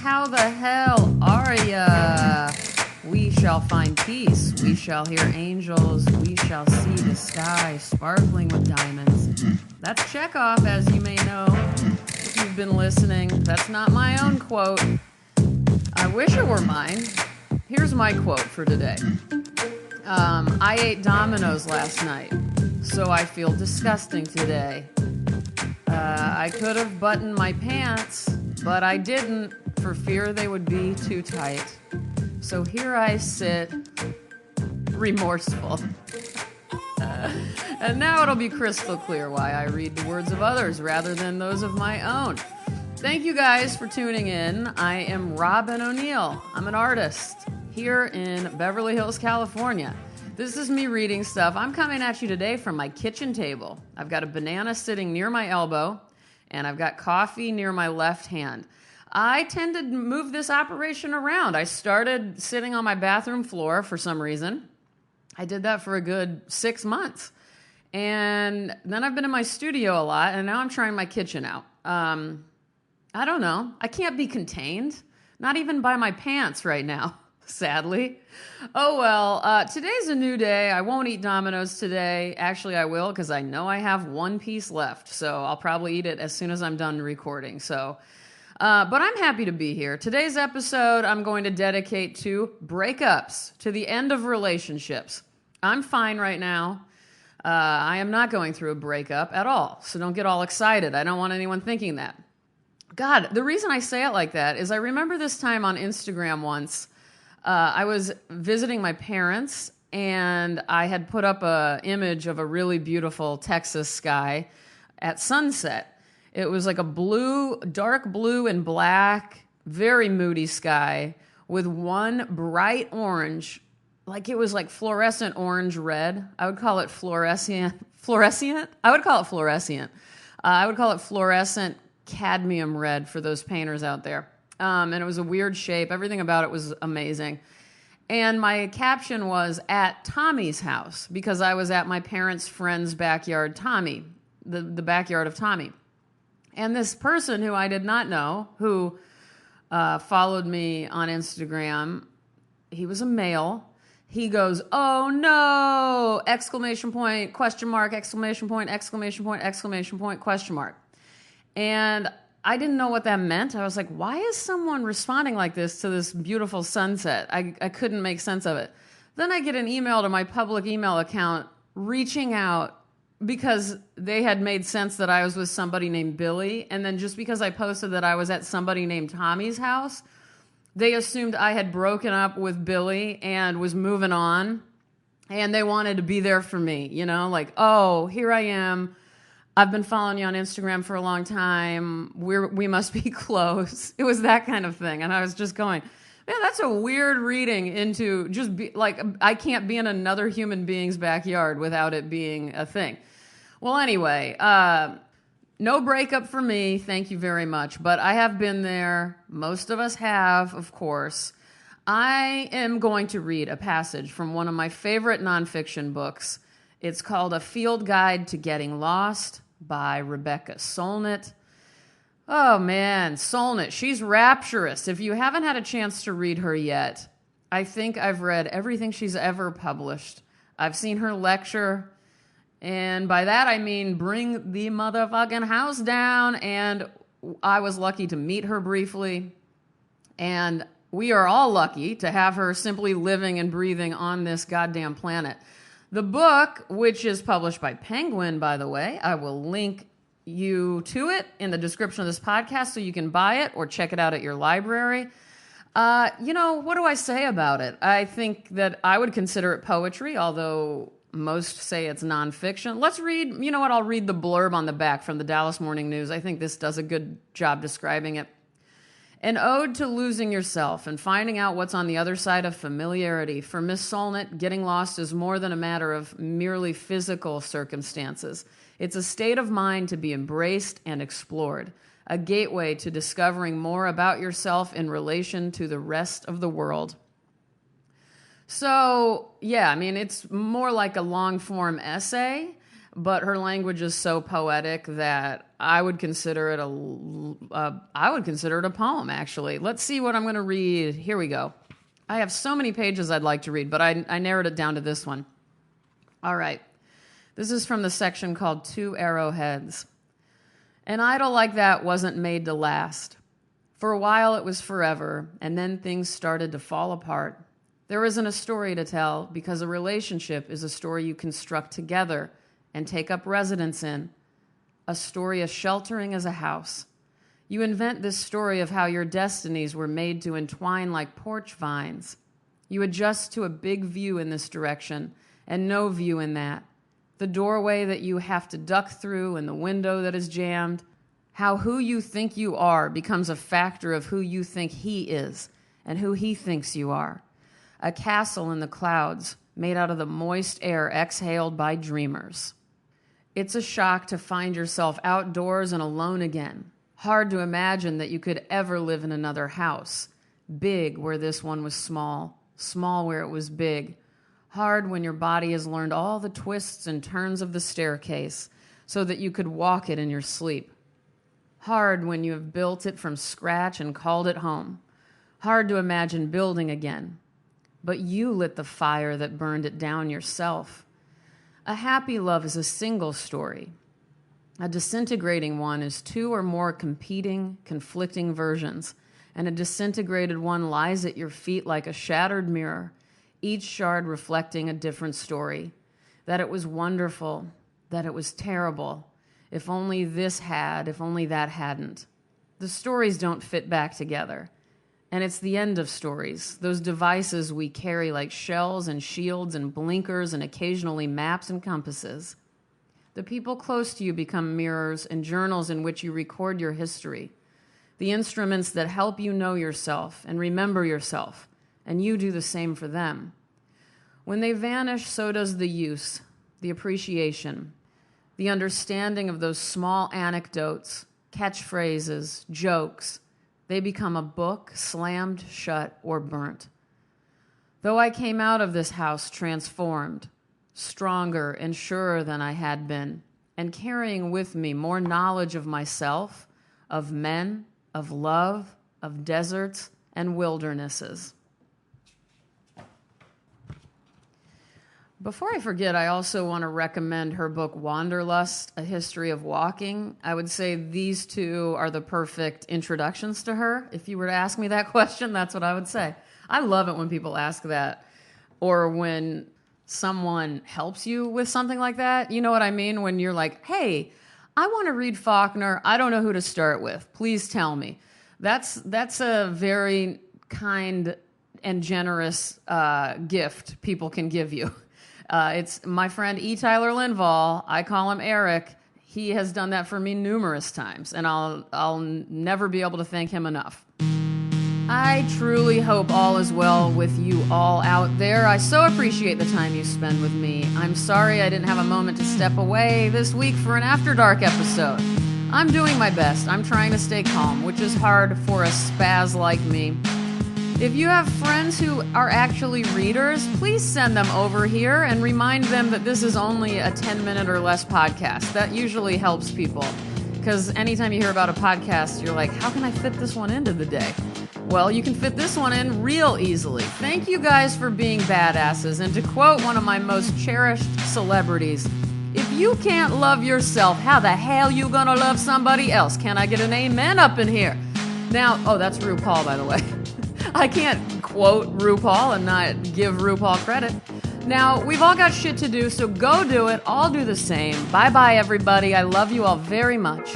how the hell are ya? We shall find peace, we shall hear angels, we shall see the sky sparkling with diamonds. That's Chekhov, as you may know, if you've been listening. That's not my own quote. I wish it were mine. Here's my quote for today. I ate Domino's last night, so I feel disgusting today. I could have buttoned my pants, but I didn't for fear they would be too tight. So here I sit, remorseful. And now it'll be crystal clear why I read the words of others rather than those of my own. Thank you guys for tuning in. I am Robin O'Neill. I'm an artist here in Beverly Hills, California. This is me reading stuff. I'm coming at you today from my kitchen table. I've got a banana sitting near my elbow, and I've got coffee near my left hand. I tend to move this operation around. I started sitting on my bathroom floor for some reason. I did that for a good 6 months. And then I've been in my studio a lot, and now I'm trying my kitchen out. I don't know. I can't be contained, not even by my pants right now, sadly. Oh well, today's a new day. I won't eat Domino's today. Actually, I will, because I know I have one piece left, so I'll probably eat it as soon as I'm done recording. But I'm happy to be here. Today's episode I'm going to dedicate to breakups, to the end of relationships. I'm fine right now. I am not going through a breakup at all, so don't get all excited. I don't want anyone thinking that. God, the reason I say it like that is I remember this time on Instagram once. I was visiting my parents, and I had put up an image of a really beautiful Texas sky at sunset. It was like a blue, dark blue and black, very moody sky with one bright orange, like it was like fluorescent orange red. I would call it fluorescent. I would call it fluorescent. I would call it fluorescent cadmium red for those painters out there. And it was a weird shape. Everything about it was amazing. And my caption was at Tommy's house because I was at my parents' friend's backyard, Tommy, the backyard of Tommy. And this person who I did not know, who followed me on Instagram, he was a male. He goes, "Oh no!" Exclamation point, question mark, exclamation point, exclamation point, exclamation point, question mark. And I didn't know what that meant. I was like, why is someone responding like this to this beautiful sunset? I couldn't make sense of it. Then I get an email to my public email account reaching out because they had made sense that I was with somebody named Billy. And then just because I posted that I was at somebody named Tommy's house, they assumed I had broken up with Billy and was moving on. And they wanted to be there for me, you know, like, oh, here I am. I've been following you on Instagram for a long time. We must be close. It was that kind of thing. And I was just going, man, that's a weird reading into just be like, I can't be in another human being's backyard without it being a thing. Well, anyway, no breakup for me. Thank you very much. But I have been there. Most of us have, of course. I am going to read a passage from one of my favorite nonfiction books. It's called A Field Guide to Getting Lost by Rebecca Solnit. Oh man, Solnit, she's rapturous. If you haven't had a chance to read her yet, I think I've read everything she's ever published. I've seen her lecture, and by that I mean bring the motherfucking house down, and I was lucky to meet her briefly, and we are all lucky to have her simply living and breathing on this goddamn planet. The book, which is published by Penguin, by the way, I will link you to it in the description of this podcast so you can buy it or check it out at your library. You know, what do I say about it? I think that I would consider it poetry, although most say it's nonfiction. Let's read, you know what, I'll read the blurb on the back from the Dallas Morning News. I think this does a good job describing it. An ode to losing yourself and finding out what's on the other side of familiarity. For Miss Solnit, getting lost is more than a matter of merely physical circumstances. It's a state of mind to be embraced and explored, a gateway to discovering more about yourself in relation to the rest of the world. So, yeah, I mean, it's more like a long-form essay, but her language is so poetic that I would consider it a poem, actually. Let's see what I'm going to read. Here we go. I have so many pages I'd like to read, but I narrowed it down to this one. All right. This is from the section called Two Arrowheads. An idol like that wasn't made to last. For a while it was forever, and then things started to fall apart. There isn't a story to tell because a relationship is a story you construct together and take up residence in, a story as sheltering as a house. You invent this story of how your destinies were made to entwine like porch vines. You adjust to a big view in this direction and no view in that. The doorway that you have to duck through and the window that is jammed. How who you think you are becomes a factor of who you think he is and who he thinks you are. A castle in the clouds made out of the moist air exhaled by dreamers. It's a shock to find yourself outdoors and alone again. Hard to imagine that you could ever live in another house. Big where this one was small, small where it was big. Hard when your body has learned all the twists and turns of the staircase so that you could walk it in your sleep. Hard when you have built it from scratch and called it home. Hard to imagine building again. But you lit the fire that burned it down yourself. A happy love is a single story. A disintegrating one is two or more competing, conflicting versions, and a disintegrated one lies at your feet like a shattered mirror, each shard reflecting a different story. That it was wonderful, that it was terrible. If only this had, if only that hadn't. The stories don't fit back together. And it's the end of stories, those devices we carry like shells and shields and blinkers and occasionally maps and compasses. The people close to you become mirrors and journals in which you record your history. The instruments that help you know yourself and remember yourself, and you do the same for them. When they vanish, so does the use, the appreciation, the understanding of those small anecdotes, catchphrases, jokes. They become a book slammed shut or burnt. Though I came out of this house transformed, stronger and surer than I had been, and carrying with me more knowledge of myself, of men, of love, of deserts and wildernesses. Before I forget, I also want to recommend her book, Wanderlust, A History of Walking. I would say these two are the perfect introductions to her. If you were to ask me that question, that's what I would say. I love it when people ask that, or when someone helps you with something like that. You know what I mean? When you're like, hey, I want to read Faulkner. I don't know who to start with. Please tell me. That's a very kind and generous gift people can give you. It's my friend E. Tyler Linval. I call him Eric. He has done that for me numerous times, and I'll never be able to thank him enough. I truly hope all is well with you all out there. I so appreciate the time you spend with me. I'm sorry I didn't have a moment to step away this week for an After Dark episode. I'm doing my best. I'm trying to stay calm, which is hard for a spaz like me. If you have friends who are actually readers, please send them over here and remind them that this is only a 10-minute or less podcast. That usually helps people, because anytime you hear about a podcast, you're like, how can I fit this one into the day? Well, you can fit this one in real easily. Thank you guys for being badasses. And to quote one of my most cherished celebrities, if you can't love yourself, how the hell you gonna love somebody else? Can I get an amen up in here? Now, oh, that's RuPaul, by the way. I can't quote RuPaul and not give RuPaul credit. Now, we've all got shit to do, so go do it. I'll do the same. Bye-bye, everybody. I love you all very much.